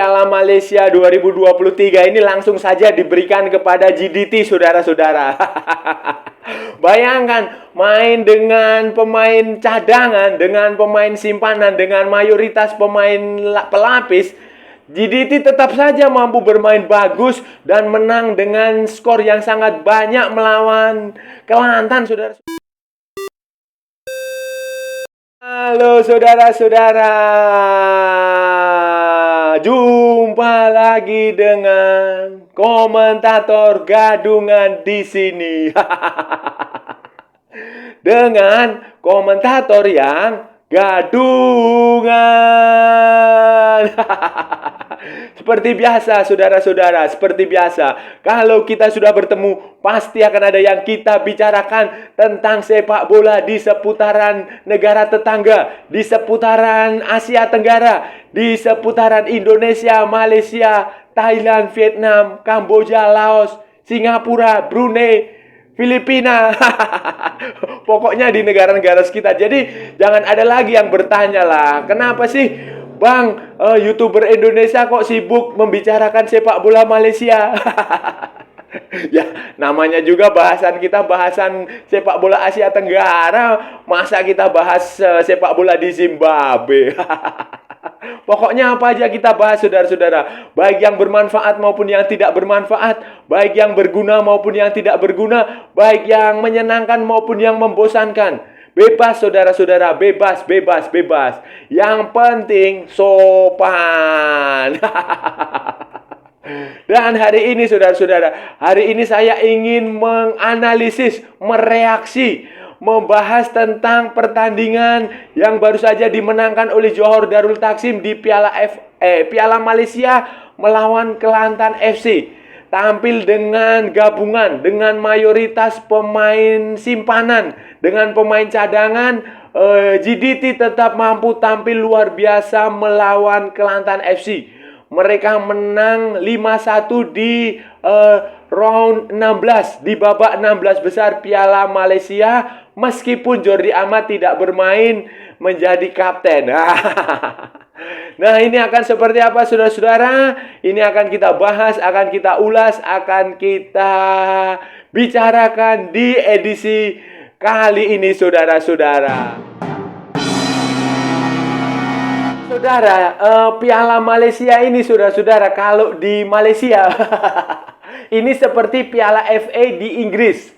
Piala Malaysia 2023 ini langsung saja diberikan kepada GDT, saudara-saudara. Bayangkan, main dengan pemain cadangan, dengan pemain simpanan, dengan mayoritas pemain pelapis, GDT tetap saja mampu bermain bagus dan menang dengan skor yang sangat banyak melawan Kelantan, saudara. Halo saudara-saudara, jumpa lagi dengan komentator gadungan di sini. Dengan komentator yang gadungan. Seperti biasa, saudara-saudara, seperti biasa. Kalau kita sudah bertemu, pasti akan ada yang kita bicarakan tentang sepak bola di seputaran negara tetangga, di seputaran Asia Tenggara, di seputaran Indonesia, Malaysia, Thailand, Vietnam, Kamboja, Laos, Singapura, Brunei, Filipina. Pokoknya di negara-negara sekitar. Jadi jangan ada lagi yang bertanya lah, kenapa sih Bang, YouTuber Indonesia kok sibuk membicarakan sepak bola Malaysia? Ya, namanya juga bahasan kita bahasan sepak bola Asia Tenggara. Masa kita bahas sepak bola di Zimbabwe? Pokoknya apa aja kita bahas, saudara-saudara. Baik yang bermanfaat maupun yang tidak bermanfaat. Baik yang berguna maupun yang tidak berguna. Baik yang menyenangkan maupun yang membosankan. Bebas, saudara-saudara. Bebas, bebas, bebas. Yang penting sopan. Dan hari ini, saudara-saudara, hari ini saya ingin menganalisis, mereaksi, membahas tentang pertandingan yang baru saja dimenangkan oleh Johor Darul Takzim di Piala Malaysia melawan Kelantan FC. Tampil dengan gabungan, dengan mayoritas pemain simpanan, dengan pemain cadangan, GDT tetap mampu tampil luar biasa melawan Kelantan FC. Mereka menang 5-1 di round 16, di babak 16 besar Piala Malaysia, meskipun Jordi Amat tidak bermain menjadi kapten. Nah, ini akan seperti apa, saudara-saudara? Ini akan kita bahas, akan kita ulas, akan kita bicarakan di edisi kali ini, saudara-saudara. Saudara, Piala Malaysia ini, saudara-saudara, kalau di Malaysia ini seperti Piala FA di Inggris.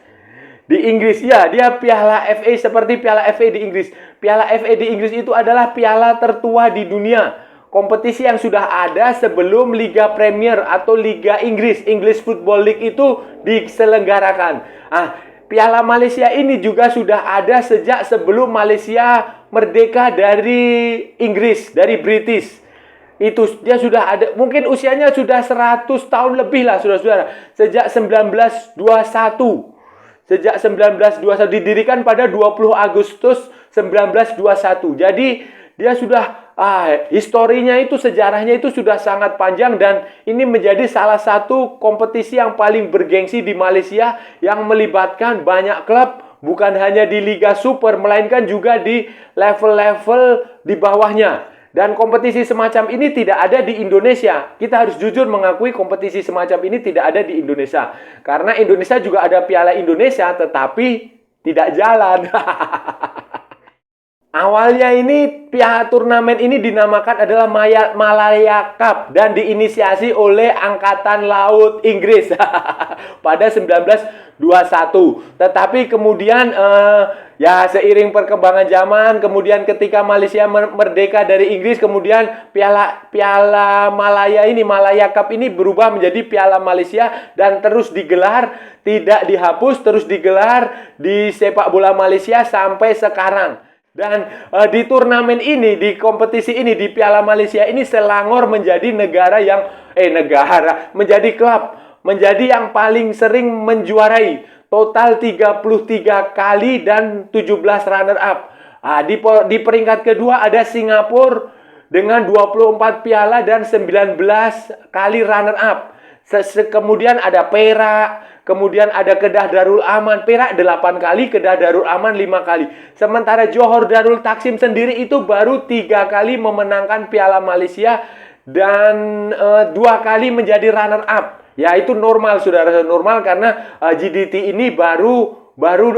Di Inggris, ya, dia Piala FA seperti Piala FA di Inggris. Piala FA di Inggris itu adalah piala tertua di dunia. Kompetisi yang sudah ada sebelum Liga Premier atau Liga Inggris, English Football League itu diselenggarakan. Piala Malaysia ini juga sudah ada sejak sebelum Malaysia merdeka dari Inggris, dari British. Itu dia sudah ada, mungkin usianya sudah 100 tahun lebih lah, saudara-saudara. Sejak 1921. Sejak 1921, didirikan pada 20 Agustus 1921. Jadi dia sudah historinya itu, sejarahnya itu sudah sangat panjang, dan ini menjadi salah satu kompetisi yang paling bergengsi di Malaysia yang melibatkan banyak klub, bukan hanya di Liga Super melainkan juga di level-level di bawahnya. Dan kompetisi semacam ini tidak ada di Indonesia. Kita harus jujur mengakui kompetisi semacam ini tidak ada di Indonesia. Karena Indonesia juga ada Piala Indonesia, tetapi tidak jalan. Awalnya ini turnamen ini dinamakan adalah Malaya Cup dan diinisiasi oleh Angkatan Laut Inggris pada 1921. Tetapi kemudian ya seiring perkembangan zaman, kemudian ketika Malaysia merdeka dari Inggris, kemudian Piala Malaya ini, Malaya Cup ini berubah menjadi Piala Malaysia dan terus digelar, tidak dihapus, terus digelar di sepak bola Malaysia sampai sekarang. Dan di turnamen ini, di kompetisi ini, di Piala Malaysia ini, Selangor menjadi menjadi klub, menjadi yang paling sering menjuarai. Total 33 kali dan 17 runner up. Di peringkat kedua ada Singapura dengan 24 piala dan 19 kali runner up. Kemudian ada Perak, kemudian ada Kedah Darul Aman. Perak 8 kali, Kedah Darul Aman 5 kali. Sementara Johor Darul Takzim sendiri itu baru 3 kali memenangkan Piala Malaysia dan 2 kali menjadi runner up. Ya, itu normal, saudara, normal karena GDT ini baru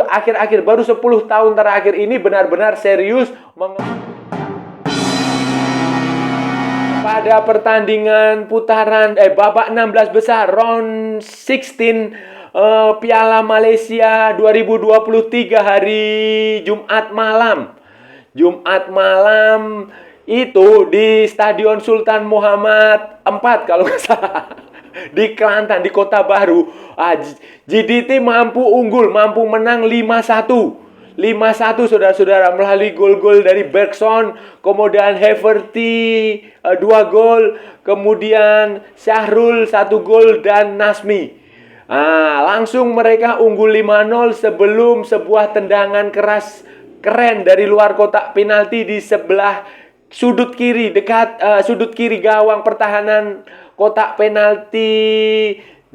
akhir-akhir baru 10 tahun terakhir ini benar-benar serius pada pertandingan putaran babak 16 besar round 16 Piala Malaysia 2023 hari Jumat malam. Jumat malam itu di Stadion Sultan Muhammad IV kalau nggak salah. Di Kelantan, di Kota Baru. GDT mampu unggul, mampu menang 5-1. 5-1 saudara-saudara melalui gol-gol dari Bergson, kemudian Haverty 2 gol, kemudian Syahrul 1 gol dan Nasmi. Langsung mereka unggul 5-0 sebelum sebuah tendangan keras keren dari luar kotak penalti di sebelah sudut kiri, dekat sudut kiri gawang pertahanan kotak penalti.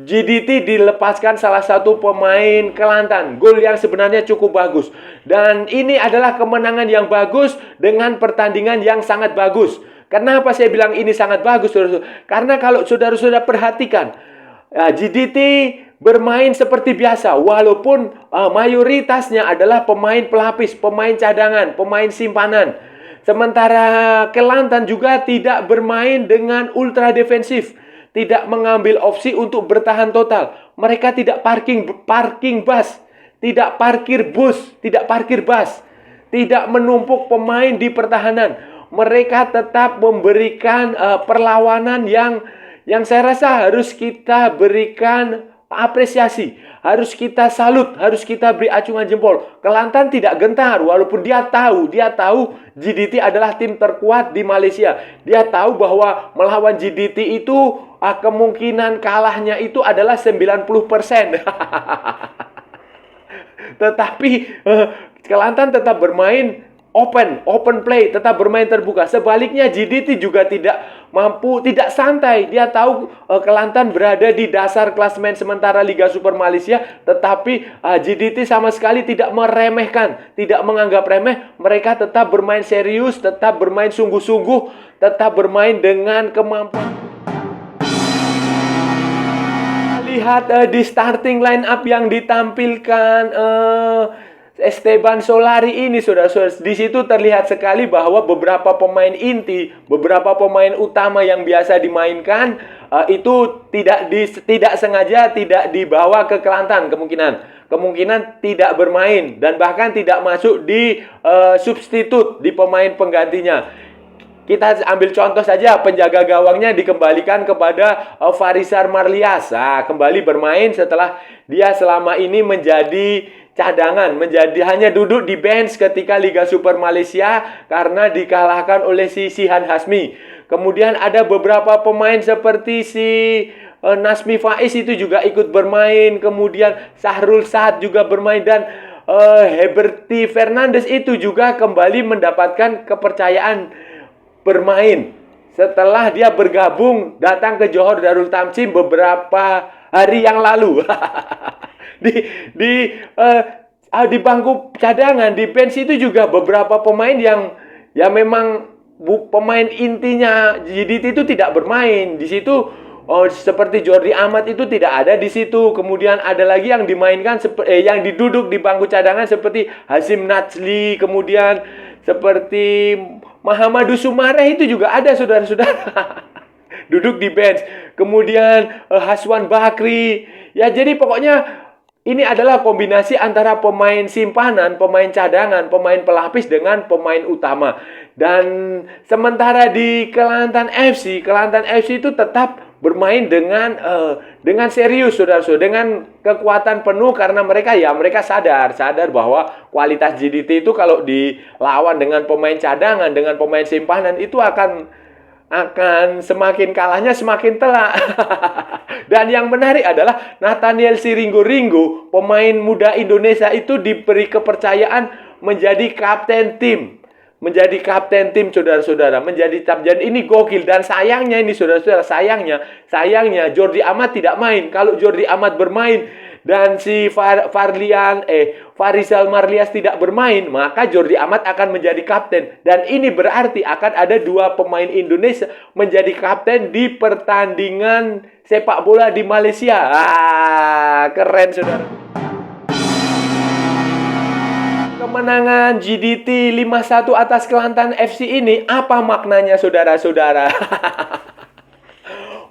GDT dilepaskan salah satu pemain Kelantan. Gol yang sebenarnya cukup bagus. Dan ini adalah kemenangan yang bagus dengan pertandingan yang sangat bagus. Kenapa saya bilang ini sangat bagus, saudara-saudara? Karena kalau saudara-saudara perhatikan, GDT bermain seperti biasa. Walaupun mayoritasnya adalah pemain pelapis, pemain cadangan, pemain simpanan. Sementara Kelantan juga tidak bermain dengan ultra defensif. Tidak mengambil opsi untuk bertahan total. Mereka tidak parking bus, tidak parkir bus, tidak parkir bus, tidak menumpuk pemain di pertahanan. Mereka tetap memberikan perlawanan yang saya rasa harus kita berikan apresiasi, harus kita salut, harus kita beri acungan jempol. Kelantan tidak gentar walaupun dia tahu GDT adalah tim terkuat di Malaysia. Dia tahu bahwa melawan GDT itu kemungkinan kalahnya itu adalah 90%. Tetapi Kelantan tetap bermain open play, tetap bermain terbuka. Sebaliknya GDT juga tidak santai. Dia tahu Kelantan berada di dasar klasemen sementara Liga Super Malaysia, tetapi GDT sama sekali tidak meremehkan, tidak menganggap remeh. Mereka tetap bermain serius, tetap bermain sungguh-sungguh, tetap bermain dengan kemampuan. Lihat di starting line up yang ditampilkan Esteban Solari ini, saudara-saudara, di situ terlihat sekali bahwa beberapa pemain inti, beberapa pemain utama yang biasa dimainkan itu tidak sengaja tidak dibawa ke Kelantan, kemungkinan tidak bermain dan bahkan tidak masuk di substitut di pemain penggantinya. Kita ambil contoh saja, penjaga gawangnya dikembalikan kepada Farisar Marlias. Kembali bermain setelah dia selama ini menjadi cadangan, hanya duduk di bench ketika Liga Super Malaysia karena dikalahkan oleh si Sihan Hasmi. Kemudian ada beberapa pemain seperti si Nasmi Faiz itu juga ikut bermain. Kemudian Syahrul Saad juga bermain dan Haverty Fernandes itu juga kembali mendapatkan kepercayaan bermain setelah dia bergabung datang ke Johor Darul Tamsim beberapa hari yang lalu. Di bangku cadangan, di bench itu juga beberapa pemain yang memang pemain intinya GDT itu tidak bermain di situ. Seperti Jordi Amat itu tidak ada di situ. Kemudian ada lagi yang dimainkan yang diduduk di bangku cadangan seperti Hasim Najli, kemudian seperti Mahamadou Soumaré itu juga ada, saudara-saudara. Duduk di bench. Kemudian Haswan Bakri. Ya, jadi pokoknya ini adalah kombinasi antara pemain simpanan, pemain cadangan, pemain pelapis dengan pemain utama. Dan sementara di Kelantan FC itu tetap bermain dengan serius, saudara-saudara, dengan kekuatan penuh karena mereka sadar bahwa kualitas GDT itu kalau dilawan dengan pemain cadangan, dengan pemain simpanan itu akan semakin kalahnya semakin telak. Dan yang menarik adalah Nathaniel Siringo, pemain muda Indonesia itu diberi kepercayaan menjadi kapten tim. Saudara-saudara, dan ini gokil. Dan sayangnya ini, saudara-saudara, sayangnya Jordi Amat tidak main. Kalau Jordi Amat bermain, dan si Farisal Marlias tidak bermain, maka Jordi Amat akan menjadi kapten. Dan ini berarti akan ada 2 pemain Indonesia menjadi kapten di pertandingan sepak bola di Malaysia. Keren, saudara. Kemenangan GDT 5-1 atas Kelantan FC ini, apa maknanya, saudara-saudara?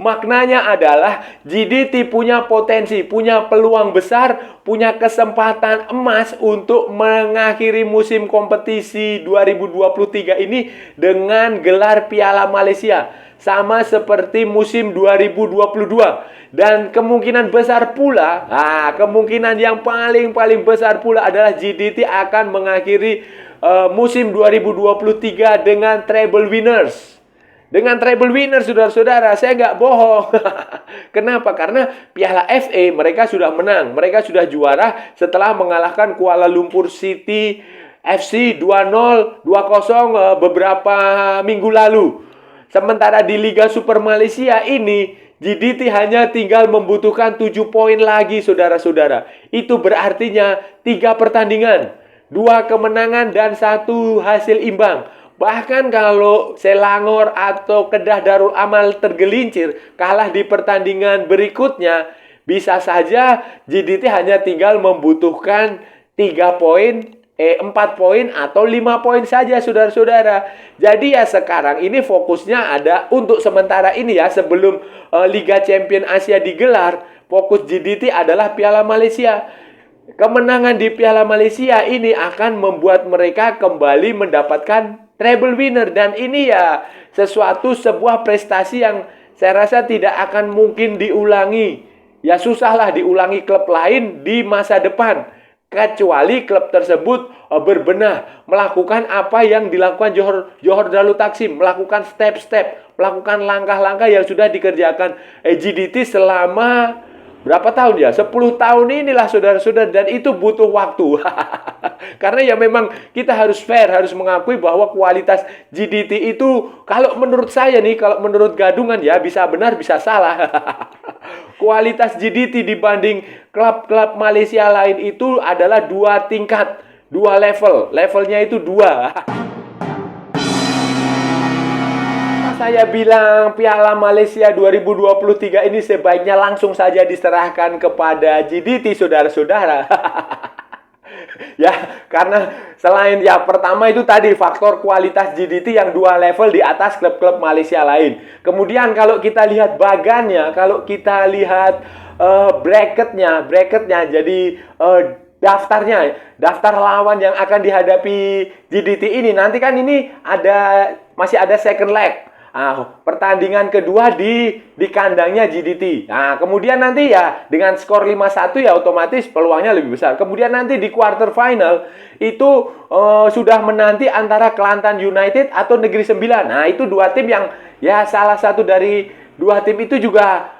Maknanya adalah GDT punya potensi, punya peluang besar, punya kesempatan emas untuk mengakhiri musim kompetisi 2023 ini dengan gelar Piala Malaysia. Sama seperti musim 2022. Dan kemungkinan besar pula, kemungkinan yang paling besar pula adalah GDT akan mengakhiri musim 2023 dengan treble winners. Dengan treble winner, saudara-saudara, saya nggak bohong. Kenapa? Karena Piala FA mereka sudah menang. Mereka sudah juara setelah mengalahkan Kuala Lumpur City FC 2-0, 2-0 beberapa minggu lalu. Sementara di Liga Super Malaysia ini, GDT hanya tinggal membutuhkan 7 poin lagi, saudara-saudara. Itu berartinya 3 pertandingan, 2 kemenangan, dan 1 hasil imbang. Bahkan kalau Selangor atau Kedah Darul Amal tergelincir kalah di pertandingan berikutnya, bisa saja GDT hanya tinggal membutuhkan 4 poin atau 5 poin saja, saudara-saudara. Jadi ya sekarang ini fokusnya ada untuk sementara ini ya, sebelum Liga Champion Asia digelar, fokus GDT adalah Piala Malaysia. Kemenangan di Piala Malaysia ini akan membuat mereka kembali mendapatkan treble winner, dan ini ya sebuah prestasi yang saya rasa tidak akan mungkin diulangi. Ya susahlah diulangi klub lain di masa depan, kecuali klub tersebut berbenah, melakukan apa yang dilakukan Johor Darul Takzim, melakukan step-step, melakukan langkah-langkah yang sudah dikerjakan GDT selama berapa tahun ya? 10 tahun inilah, saudara-saudara, dan itu butuh waktu. Karena ya memang kita harus fair, harus mengakui bahwa kualitas GDT itu, kalau menurut saya nih, kalau menurut Gadungan ya, bisa benar bisa salah. Kualitas GDT dibanding klub-klub Malaysia lain itu adalah 2 tingkat, 2 level. Levelnya itu 2. Saya bilang Piala Malaysia 2023 ini sebaiknya langsung saja diserahkan kepada GDT, saudara-saudara. Ya, karena selain ya pertama itu tadi faktor kualitas GDT yang 2 level di atas klub-klub Malaysia lain. Kemudian kalau kita lihat bagannya, kalau kita lihat bracketnya, jadi daftar lawan yang akan dihadapi GDT ini, nanti kan ini masih ada second leg. Pertandingan kedua di kandangnya GDT. Nah, kemudian nanti ya dengan skor 5-1 ya otomatis peluangnya lebih besar. Kemudian nanti di quarter final itu sudah menanti antara Kelantan United atau Negeri Sembilan. Nah, itu 2 tim yang ya salah satu dari 2 tim itu juga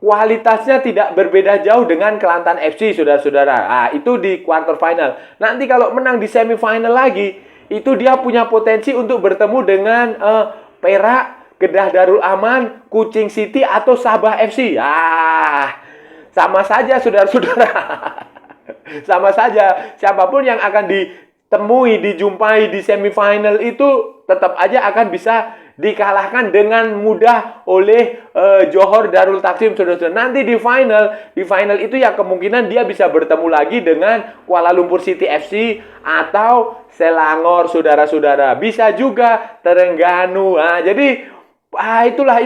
kualitasnya tidak berbeda jauh dengan Kelantan FC, saudara-saudara. Itu di quarter final. Nanti kalau menang di semifinal lagi, itu dia punya potensi untuk bertemu dengan Perak, Kedah Darul Aman, Kuching City, atau Sabah FC. Sama saja, saudara-saudara. Sama saja. Siapapun yang akan dijumpai di semifinal itu tetap aja akan bisa dikalahkan dengan mudah oleh Johor Darul Takzim, saudara-saudara. Nanti di final itu ya kemungkinan dia bisa bertemu lagi dengan Kuala Lumpur City FC atau Selangor, saudara-saudara. Bisa juga Terengganu. Jadi itulah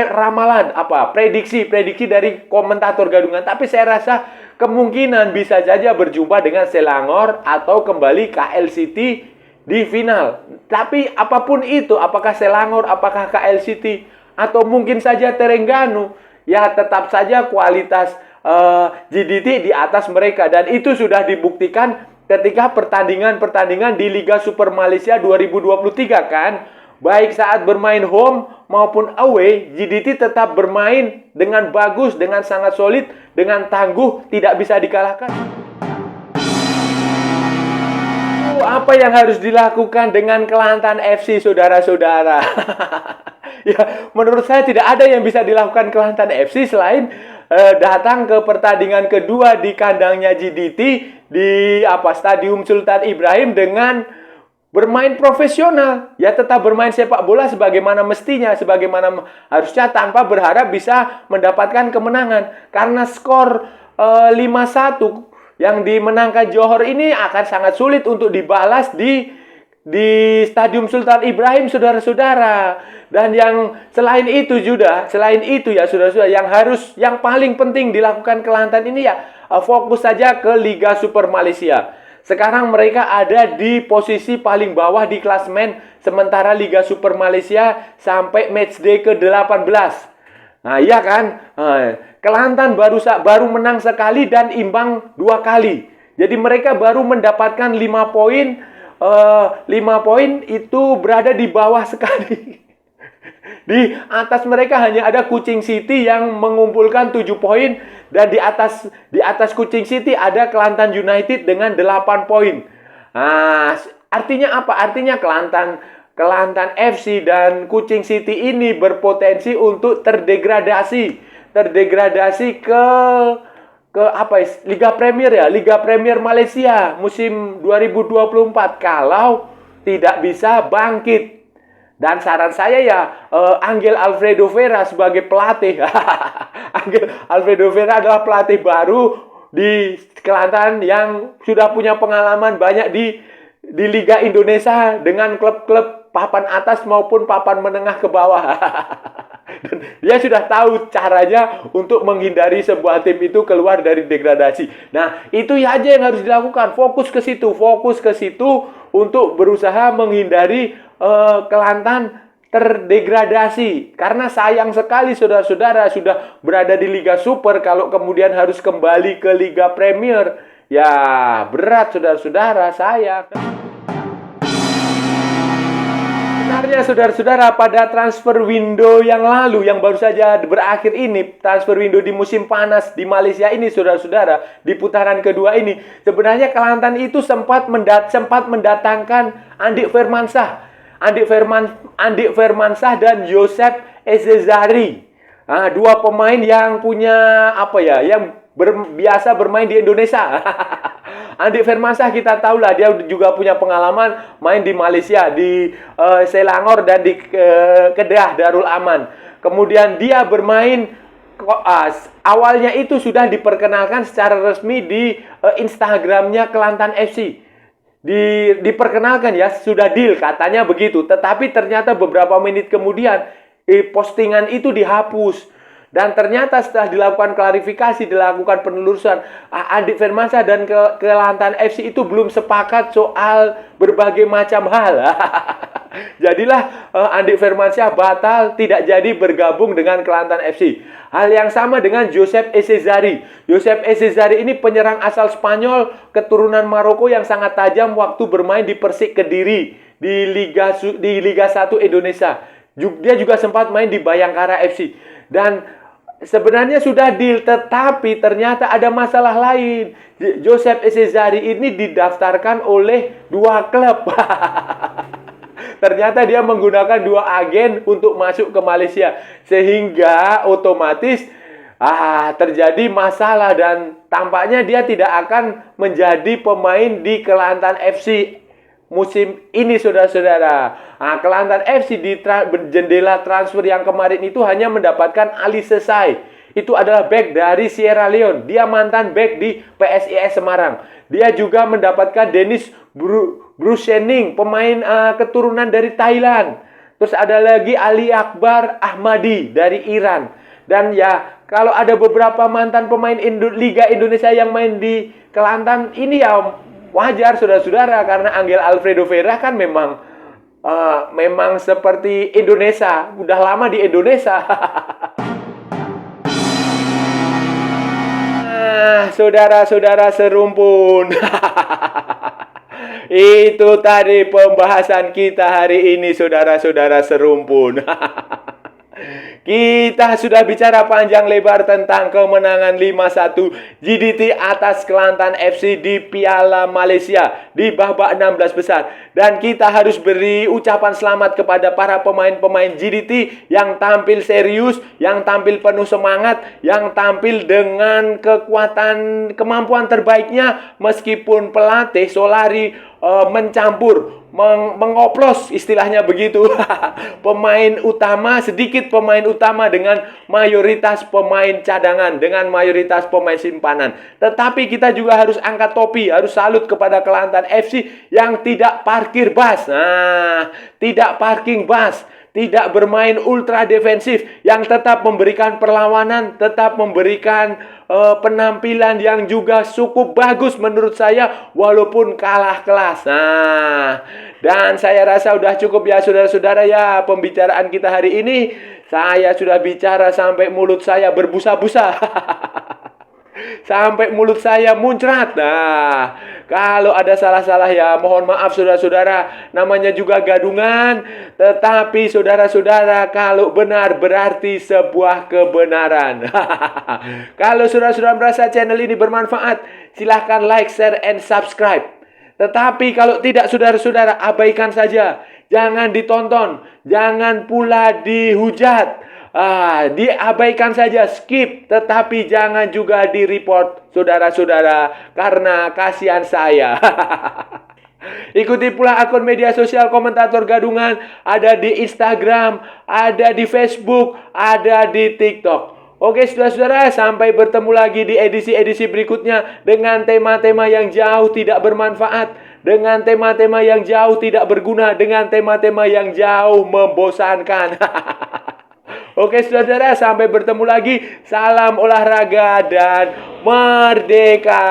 ramalan prediksi dari komentator Gadungan. Tapi saya rasa kemungkinan bisa saja berjumpa dengan Selangor atau kembali KL City di final. Tapi apapun itu, apakah Selangor, apakah KL City, atau mungkin saja Terengganu, ya tetap saja kualitas GDT di atas mereka. Dan itu sudah dibuktikan ketika pertandingan di Liga Super Malaysia 2023 kan. Baik saat bermain home maupun away, GDT tetap bermain dengan bagus, dengan sangat solid, dengan tangguh, tidak bisa dikalahkan. Apa yang harus dilakukan dengan Kelantan FC, saudara-saudara? Ya, menurut saya tidak ada yang bisa dilakukan Kelantan FC selain datang ke pertandingan kedua di kandangnya GDT di Stadium Sultan Ibrahim dengan bermain profesional. Ya, tetap bermain sepak bola sebagaimana mestinya, sebagaimana harusnya, tanpa berharap bisa mendapatkan kemenangan. Karena skor 5-1 yang dimenangkan Johor ini akan sangat sulit untuk dibalas di Stadium Sultan Ibrahim, saudara-saudara. Dan yang selain itu ya saudara-saudara, yang paling penting dilakukan Kelantan ini ya fokus saja ke Liga Super Malaysia. Sekarang mereka ada di posisi paling bawah di klasemen sementara Liga Super Malaysia sampai matchday ke-18. Nah, iya kan? Kelantan baru menang sekali dan imbang 2 kali. Jadi mereka baru mendapatkan 5 poin. 5 poin itu berada di bawah sekali. Di atas mereka hanya ada Kuching City yang mengumpulkan 7 poin, dan di atas Kuching City ada Kelantan United dengan 8 poin. Nah, artinya apa? Artinya Kelantan FC dan Kuching City ini berpotensi untuk terdegradasi ke Liga Premier ya, Liga Premier Malaysia musim 2024 kalau tidak bisa bangkit. Dan saran saya ya, Angel Alfredo Vera sebagai pelatih. Angel Alfredo Vera adalah pelatih baru di Kelantan yang sudah punya pengalaman banyak di Liga Indonesia dengan klub-klub papan atas maupun papan menengah ke bawah. Dan dia sudah tahu caranya untuk menghindari sebuah tim itu keluar dari degradasi. Nah, itu ya aja yang harus dilakukan. Fokus ke situ untuk berusaha menghindari Kelantan terdegradasi. Karena sayang sekali saudara-saudara sudah berada di Liga Super, kalau kemudian harus kembali ke Liga Premier, ya berat saudara-saudara, sayang. Sebenarnya saudara-saudara, pada transfer window yang lalu, yang baru saja berakhir ini, transfer window di musim panas di Malaysia ini, saudara-saudara, di putaran kedua ini, sebenarnya Kelantan itu sempat mendatangkan Andik Firmansyah dan Joseph Ezezari. Nah, 2 pemain yang punya yang biasa bermain di Indonesia. Andik Firmansyah kita tahu lah, dia juga punya pengalaman main di Malaysia, di Selangor dan di Kedah Darul Aman. Kemudian dia bermain awalnya itu sudah diperkenalkan secara resmi di Instagramnya Kelantan FC. Diperkenalkan ya, sudah deal katanya begitu. Tetapi ternyata beberapa menit kemudian postingan itu dihapus. Dan ternyata setelah dilakukan klarifikasi, dilakukan penelusuran, Andik Firmansyah dan Kelantan FC itu belum sepakat soal berbagai macam hal. Jadilah Andik Firmansyah batal, tidak jadi bergabung dengan Kelantan FC. Hal yang sama dengan Joseph Ezezari. Joseph Ezezari ini penyerang asal Spanyol, keturunan Maroko yang sangat tajam waktu bermain di Persik Kediri di Liga 1 Indonesia. Dia juga sempat main di Bayangkara FC. Dan sebenarnya sudah deal, tetapi ternyata ada masalah lain. Joseph Ezezari ini didaftarkan oleh 2 klub. Ternyata dia menggunakan 2 agen untuk masuk ke Malaysia. Sehingga otomatis terjadi masalah, dan tampaknya dia tidak akan menjadi pemain di Kelantan FC musim ini, saudara-saudara. Kelantan FC di jendela transfer yang kemarin itu hanya mendapatkan Ali Sesai. Itu adalah back dari Sierra Leone. Dia mantan back di PSIS Semarang. Dia juga mendapatkan Dennis Brusening, pemain keturunan dari Thailand. Terus ada lagi Ali Akbar Ahmadi dari Iran. Dan ya, kalau ada beberapa mantan pemain Liga Indonesia yang main di Kelantan, ini ya wajar saudara-saudara, karena Angel Alfredo Vera kan memang seperti Indonesia, udah lama di Indonesia. Saudara-saudara serumpun. Itu tadi pembahasan kita hari ini, saudara-saudara serumpun. Kita sudah bicara panjang lebar tentang kemenangan 5-1 JDT atas Kelantan FC di Piala Malaysia di babak 16 besar. Dan kita harus beri ucapan selamat kepada para pemain-pemain JDT yang tampil serius, yang tampil penuh semangat, yang tampil dengan kemampuan terbaiknya meskipun pelatih Solari mencampur, mengoplos istilahnya begitu. Sedikit pemain utama dengan mayoritas pemain cadangan, dengan mayoritas pemain simpanan. Tetapi kita juga harus angkat topi, harus salut kepada Kelantan FC yang tidak parkir bus. Nah, tidak parking bus, tidak bermain ultra defensif, yang tetap memberikan perlawanan, tetap memberikan penampilan yang juga cukup bagus menurut saya walaupun kalah kelas. Nah, dan saya rasa udah cukup ya saudara-saudara ya pembicaraan kita hari ini. Saya sudah bicara sampai mulut saya berbusa-busa. Sampai mulut saya muncrat. Nah, kalau ada salah-salah ya mohon maaf saudara-saudara. Namanya juga gadungan. Tetapi saudara-saudara, kalau benar berarti sebuah kebenaran. Kalau saudara-saudara merasa channel ini bermanfaat, silahkan like, share, and subscribe. Tetapi kalau tidak saudara-saudara, abaikan saja. Jangan ditonton. Jangan pula dihujat. Diabaikan saja, skip. Tetapi jangan juga di-report saudara-saudara, karena kasihan saya. Ikuti pula akun media sosial Komentator Gadungan. Ada di Instagram, ada di Facebook, ada di TikTok. Oke saudara-saudara, sampai bertemu lagi di edisi-edisi berikutnya dengan tema-tema yang jauh tidak bermanfaat, dengan tema-tema yang jauh tidak berguna, dengan tema-tema yang jauh membosankan. Oke saudara-saudara, sampai bertemu lagi. Salam olahraga dan merdeka.